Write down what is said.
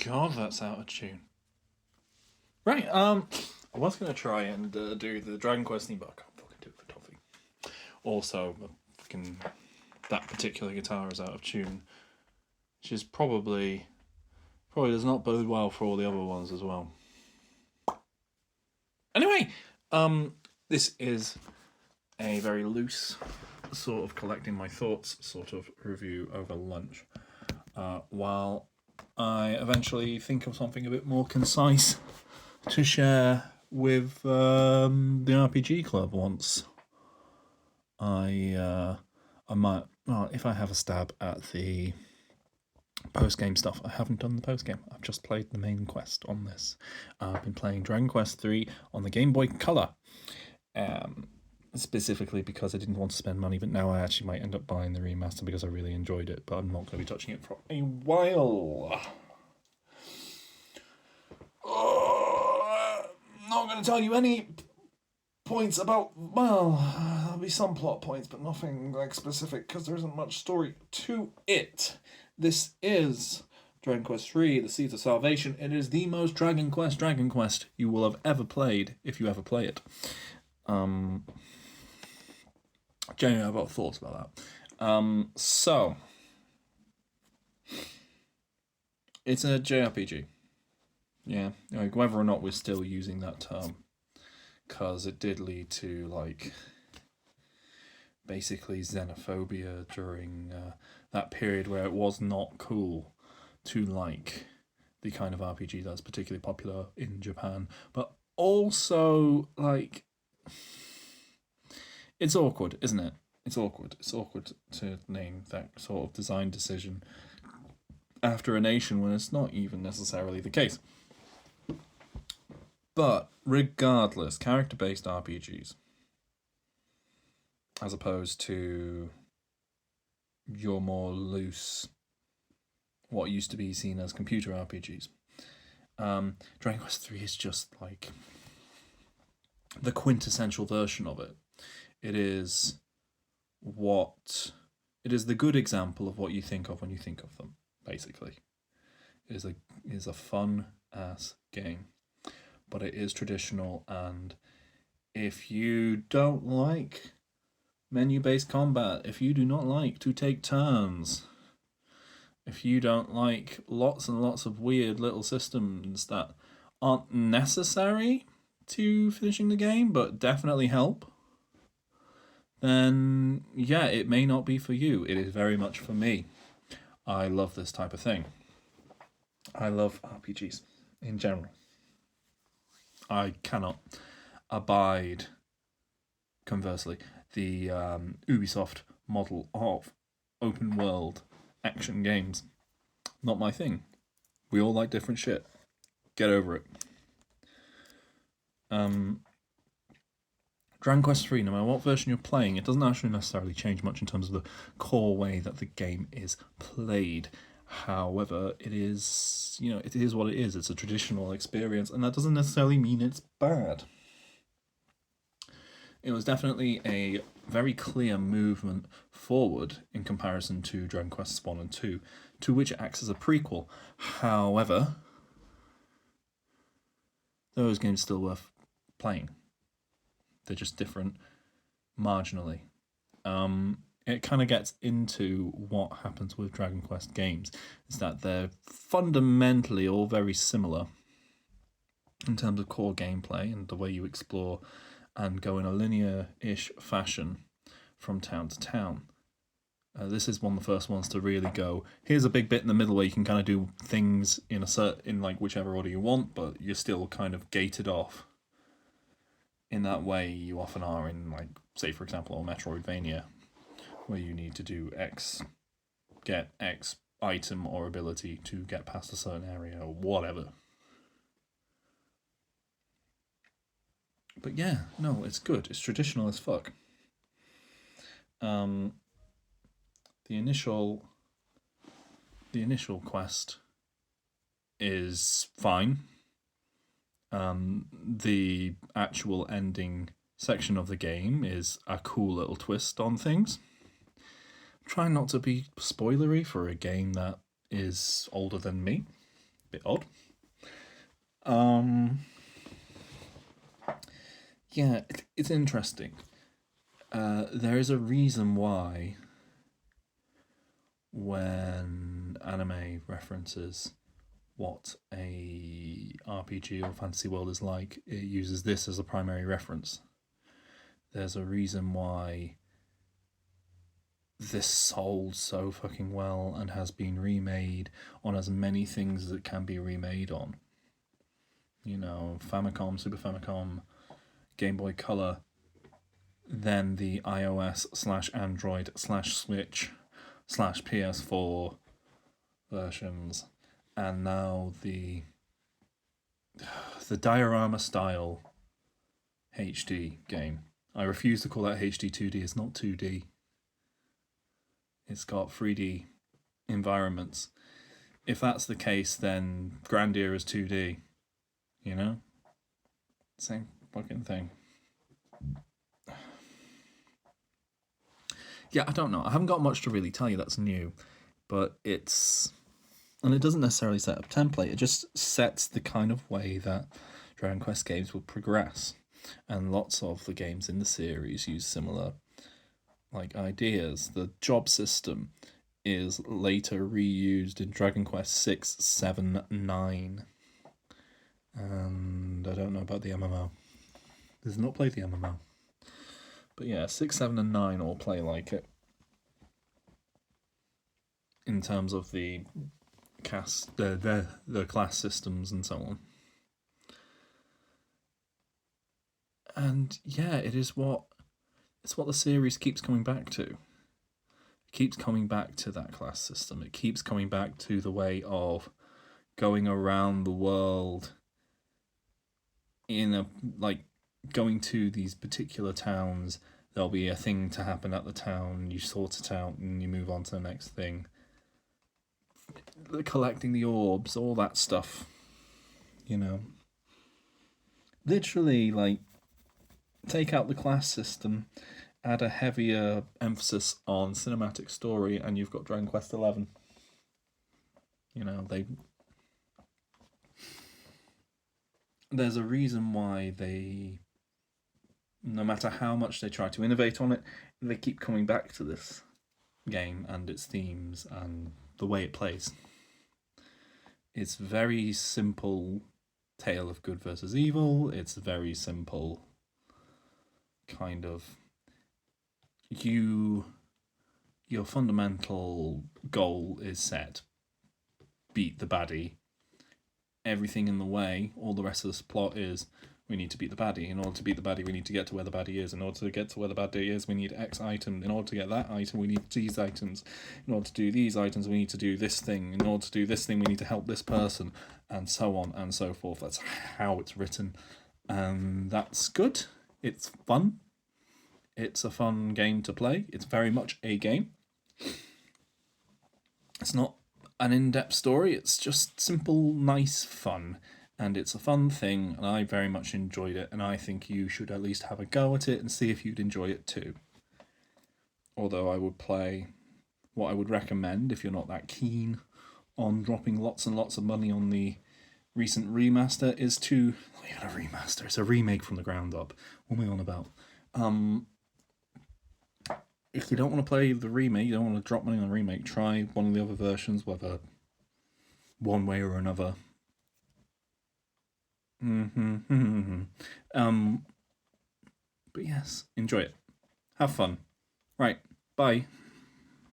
God, that's out of tune. Right, I was going to try and do the Dragon Quest theme, but I can't fucking do it for Toffee. Also, fucking that particular guitar is out of tune, which is probably does not bode well for all the other ones as well. Anyway, this is a very loose sort of collecting my thoughts sort of review over lunch, while I eventually think of something a bit more concise to share with the RPG Club once I might, well, if I have a stab at the post-game stuff. I haven't done the post-game. I've just played the main quest on this. I've been playing Dragon Quest 3 on the Game Boy Color, specifically because I didn't want to spend money, but now I actually might end up buying the remaster because I really enjoyed it, but I'm not going to be touching it for a while. Not going to tell you any points about, well, there'll be some plot points, but nothing like specific because there isn't much story to it. This is Dragon Quest III, The Seeds of Salvation. It is the most Dragon Quest you will have ever played, if you ever play it. Genuinely, I've got thoughts about that. So, it's a JRPG. Yeah, like whether or not we're still using that term, because it did lead to, like, basically xenophobia during that period where it was not cool to like the kind of RPG that's particularly popular in Japan. But also, like, it's awkward, isn't it? It's awkward. It's awkward to name that sort of design decision after a nation when it's not even necessarily the case. But regardless, character-based RPGs, as opposed to your more loose, what used to be seen as computer RPGs. Dragon Quest 3 is just like the quintessential version of it. It is the good example of what you think of when you think of them, basically. It is a fun ass game, but it is traditional, and if you don't like menu-based combat, if you do not like to take turns, if you don't like lots and lots of weird little systems that aren't necessary to finishing the game but definitely help, then yeah, it may not be for you. It is very much for me. I love this type of thing. I love RPGs in general. I cannot abide, conversely, the Ubisoft model of open world action games. Not my thing. We all like different shit. Get over it. Dragon Quest 3, no matter what version you're playing, it doesn't actually necessarily change much in terms of the core way that the game is played. However, it is what it is. It's a traditional experience, and that doesn't necessarily mean it's bad. It was definitely a very clear movement forward in comparison to Dragon Quest 1 and 2, to which it acts as a prequel. However, those games are still worth playing. They're just different marginally. It kind of gets into what happens with Dragon Quest games, is that they're fundamentally all very similar in terms of core gameplay and the way you explore and go in a linear-ish fashion from town to town. This is one of the first ones to really go, here's a big bit in the middle where you can kind of do things in like whichever order you want, but you're still kind of gated off in that way you often are in, like, say for example, a Metroidvania, where you need to do X, get X item or ability to get past a certain area or whatever. But yeah, no, it's good. It's traditional as fuck. The initial quest is fine. The actual ending section of the game is a cool little twist on things. I'm trying not to be spoilery for a game that is older than me. Bit odd. Um, yeah, it's interesting. There is a reason why when anime references what a RPG or fantasy world is like, it uses this as a primary reference. There's a reason why this sold so fucking well and has been remade on as many things as it can be remade on. You know, Famicom, Super Famicom, Game Boy Color, then the iOS/Android/Switch/PS4 versions, and now the diorama style HD game. I refuse to call that HD 2D. It's not 2D. It's got 3D environments. If that's the case, then Grandia is 2D. You know? Same fucking thing. Yeah, I don't know. I haven't got much to really tell you that's new, but it's. And it doesn't necessarily set up a template, it just sets the kind of way that Dragon Quest games will progress. And lots of the games in the series use similar ideas. The job system is later reused in Dragon Quest 6, 7, 9. And I don't know about the MMO. There's not played the MMO. But yeah, 6, 7, and 9 all play like it. In terms of the cast, the class systems and so on. And yeah, it's what the series keeps coming back to. It keeps coming back to that class system. It keeps coming back to the way of going around the world in a going to these particular towns. There'll be a thing to happen at the town, you sort it out and you move on to the next thing. Collecting the orbs, all that stuff. You know. Literally, take out the class system, add a heavier emphasis on cinematic story, and you've got Dragon Quest XI. You know, there's a reason why no matter how much they try to innovate on it, they keep coming back to this game and its themes and the way it plays. It's very simple tale of good versus evil. It's very simple kind of your fundamental goal is set. Beat the baddie. Everything in the way, all the rest of this plot is we need to beat the baddie. In order to beat the baddie, we need to get to where the baddie is. In order to get to where the baddie is, we need X item. In order to get that item, we need these items. In order to do these items, we need to do this thing. In order to do this thing, we need to help this person, and so on and so forth. That's how it's written, and that's good. It's fun. It's a fun game to play. It's very much a game. It's not an in-depth story. It's just simple, nice fun. And it's a fun thing, and I very much enjoyed it, and I think you should at least have a go at it and see if you'd enjoy it too. Although I would play, what I would recommend if you're not that keen on dropping lots and lots of money on the recent remaster is to, not even a remaster, it's a remake from the ground up. What am I on about? If you don't want to play the remake, you don't want to drop money on the remake, try one of the other versions, whether one way or another. But yes, enjoy it. Have fun. Right, bye.